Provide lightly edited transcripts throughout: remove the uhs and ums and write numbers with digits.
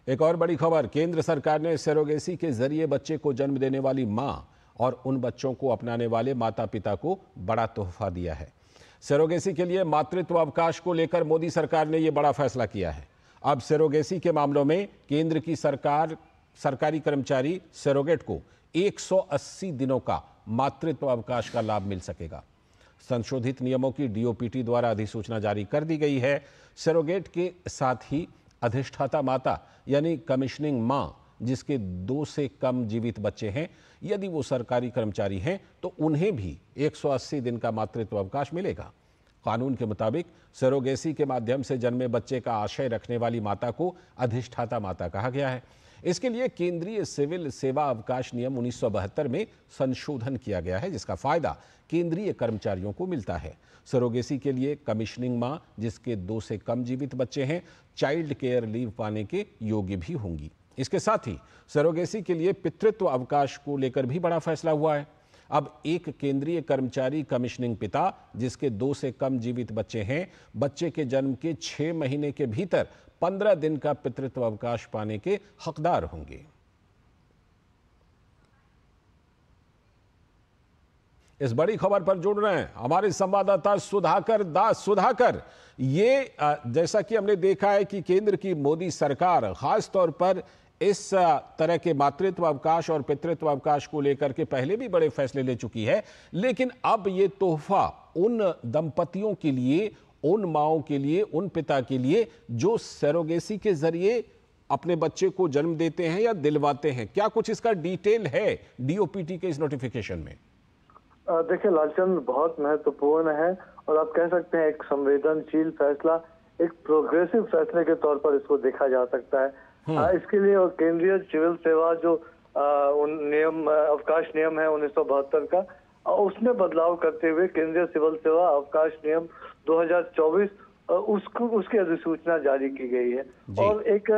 एक और बड़ी खबर, केंद्र सरकार ने सरोगेसी के जरिए बच्चे को जन्म देने वाली मां और उन बच्चों को अपनाने वाले माता पिता को बड़ा तोहफा दिया है। सरोगेसी के लिए मातृत्व अवकाश को लेकर मोदी सरकार ने यह बड़ा फैसला किया है। अब सरोगेसी के मामलों में केंद्र की सरकारी कर्मचारी सरोगेट को 180 दिनों का मातृत्व अवकाश का लाभ मिल सकेगा। संशोधित नियमों की डीओपीटी द्वारा अधिसूचना जारी कर दी गई है। सरोगेट के साथ ही अधिष्ठाता माता यानी कमिश्निंग मां जिसके 2 से कम जीवित बच्चे हैं, यदि वो सरकारी कर्मचारी हैं तो उन्हें भी 180 दिन का मातृत्व अवकाश मिलेगा। कानून के मुताबिक सरोगेसी के माध्यम से जन्मे बच्चे का आशय रखने वाली माता को अधिष्ठाता माता कहा गया है। इसके लिए केंद्रीय सिविल सेवा अवकाश नियम 1972 में संशोधन किया गया है, जिसका फायदा केंद्रीय कर्मचारियों को मिलता है। सरोगेसी के लिए कमिश्निंग मां जिसके 2 से कम जीवित बच्चे हैं चाइल्ड केयर लीव पाने के योग्य भी होंगी। इसके साथ ही सरोगेसी के लिए पितृत्व अवकाश को लेकर भी बड़ा फैसला हुआ है। अब एक केंद्रीय कर्मचारी कमिश्निंग पिता जिसके 2 से कम जीवित बच्चे हैं, बच्चे के जन्म के 6 महीने के भीतर 15 दिन का पितृत्व अवकाश पाने के हकदार होंगे। इस बड़ी खबर पर जुड़ रहे हैं हमारे संवाददाता सुधाकर दास। सुधाकर, ये जैसा कि हमने देखा है कि केंद्र की मोदी सरकार खास तौर पर इस तरह के मातृत्व अवकाश और पितृत्व अवकाश को लेकर के पहले भी बड़े फैसले ले चुकी है, लेकिन अब ये तोहफा उन दंपतियों के लिए, उन माओं के लिए, उन पिता के लिए जो सरोगेसी के जरिए अपने बच्चे को जन्म देते हैं या दिलवाते हैं। क्या कुछ इसका डिटेल है डीओपीटी के इस नोटिफिकेशन में? देखिए लालचंद, बहुत महत्वपूर्ण है और आप कह सकते हैं एक संवेदनशील फैसला, एक प्रोग्रेसिव फैसले के तौर पर इसको देखा जा सकता है। इसके लिए और केंद्रीय सिविल सेवा जो नियम अवकाश नियम है 1972 का, उसमें बदलाव करते हुए केंद्रीय सिविल सेवा अवकाश नियम 2024 उसकी अधिसूचना जारी की गई है और एक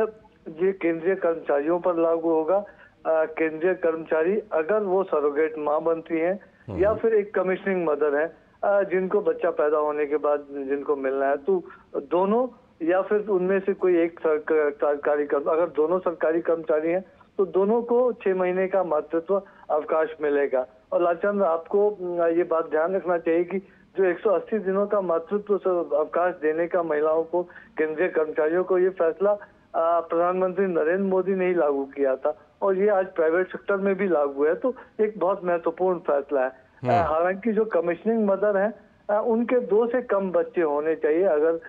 ये केंद्रीय कर्मचारियों पर लागू होगा। केंद्रीय कर्मचारी अगर वो सरोगेट मां बनती हैं या फिर एक कमिश्निंग मदर है जिनको बच्चा पैदा होने के बाद जिनको मिलना है, तो दोनों या फिर उनमें से कोई एक सरकारी अगर दोनों सरकारी कर्मचारी हैं तो दोनों को 6 महीने का मातृत्व अवकाश मिलेगा। और लालचंद, आपको ये बात ध्यान रखना चाहिए कि जो 180 दिनों का मातृत्व अवकाश देने का महिलाओं को, केंद्रीय कर्मचारियों को, ये फैसला प्रधानमंत्री नरेंद्र मोदी ने ही लागू किया था और ये आज प्राइवेट सेक्टर में भी लागू है, तो एक बहुत महत्वपूर्ण फैसला है। हालांकि जो कमिश्निंग मदर है उनके 2 से कम बच्चे होने चाहिए अगर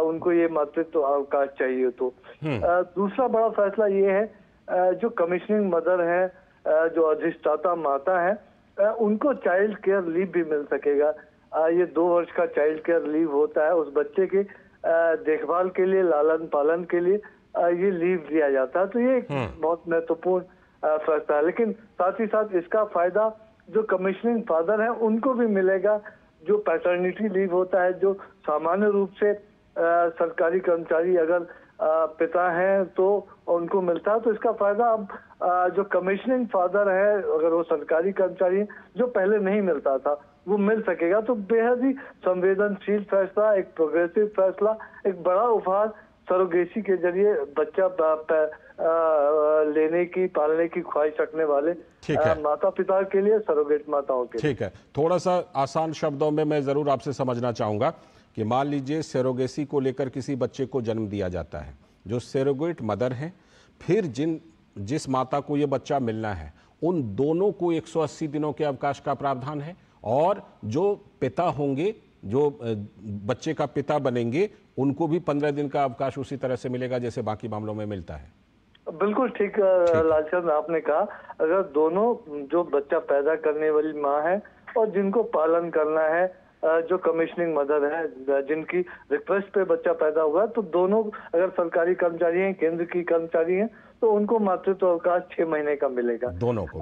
उनको ये मातृत्व अवकाश चाहिए तो। दूसरा बड़ा फैसला ये है जो कमिश्निंग मदर है, जो अधिष्ठाता माता है, उनको चाइल्ड केयर लीव भी मिल सकेगा। ये 2 वर्ष का चाइल्ड केयर लीव होता है, उस बच्चे के देखभाल के लिए, लालन पालन के लिए ये लीव दिया जाता है, तो ये एक बहुत महत्वपूर्ण फैसला है। लेकिन साथ ही साथ इसका फायदा जो कमिश्निंग फादर है उनको भी मिलेगा। जो पैटर्निटी लीव होता है, जो सामान्य रूप से सरकारी कर्मचारी अगर पिता हैं तो उनको मिलता है, तो इसका फायदा अब जो कमिश्निंग फादर है अगर वो सरकारी कर्मचारी जो पहले नहीं मिलता था वो मिल सकेगा। तो बेहद ही संवेदनशील फैसला, एक प्रोग्रेसिव फैसला, एक बड़ा उपहार सरोगेसी के जरिए बच्चा लेने की, पालने की ख्वाहिश रखने वाले माता पिता के लिए, सरोगेट माताओं के लिए। ठीक है, थोड़ा सा आसान शब्दों में मैं जरूर आपसे समझना चाहूंगा कि मान लीजिए सरोगेसी को लेकर किसी बच्चे को जन्म दिया जाता है, जो सरोगेट मदर है, फिर जिस माता को ये बच्चा मिलना है उन दोनों को 180 दिनों के अवकाश का प्रावधान है और जो पिता होंगे, जो बच्चे का पिता बनेंगे, उनको भी 15 दिन का अवकाश उसी तरह से मिलेगा जैसे बाकी मामलों में मिलता है। बिल्कुल ठीक लालचंद, आपने कहा अगर दोनों जो बच्चा पैदा करने वाली माँ है और जिनको पालन करना है, जो कमिश्निंग मदर है जिनकी रिक्वेस्ट पे बच्चा पैदा हुआ, तो दोनों अगर सरकारी कर्मचारी हैं, केंद्र की कर्मचारी हैं, तो उनको मातृत्व अवकाश 6 महीने का मिलेगा दोनों को।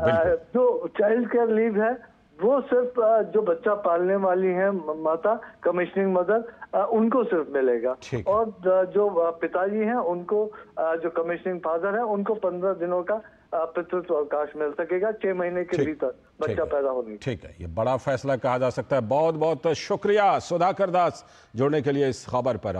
जो चाइल्ड केयर लीव है वो सिर्फ जो बच्चा पालने वाली है माता, कमिश्निंग मदर, उनको सिर्फ मिलेगा और जो पिताजी हैं उनको, जो कमिश्निंग फादर है, उनको 15 दिनों का पितृत्व अवकाश मिल सकेगा 6 महीने के भीतर बच्चा पैदा होने। ठीक है, ये बड़ा फैसला कहा जा सकता है। बहुत बहुत शुक्रिया सुधाकर दास जुड़ने के लिए इस खबर पर।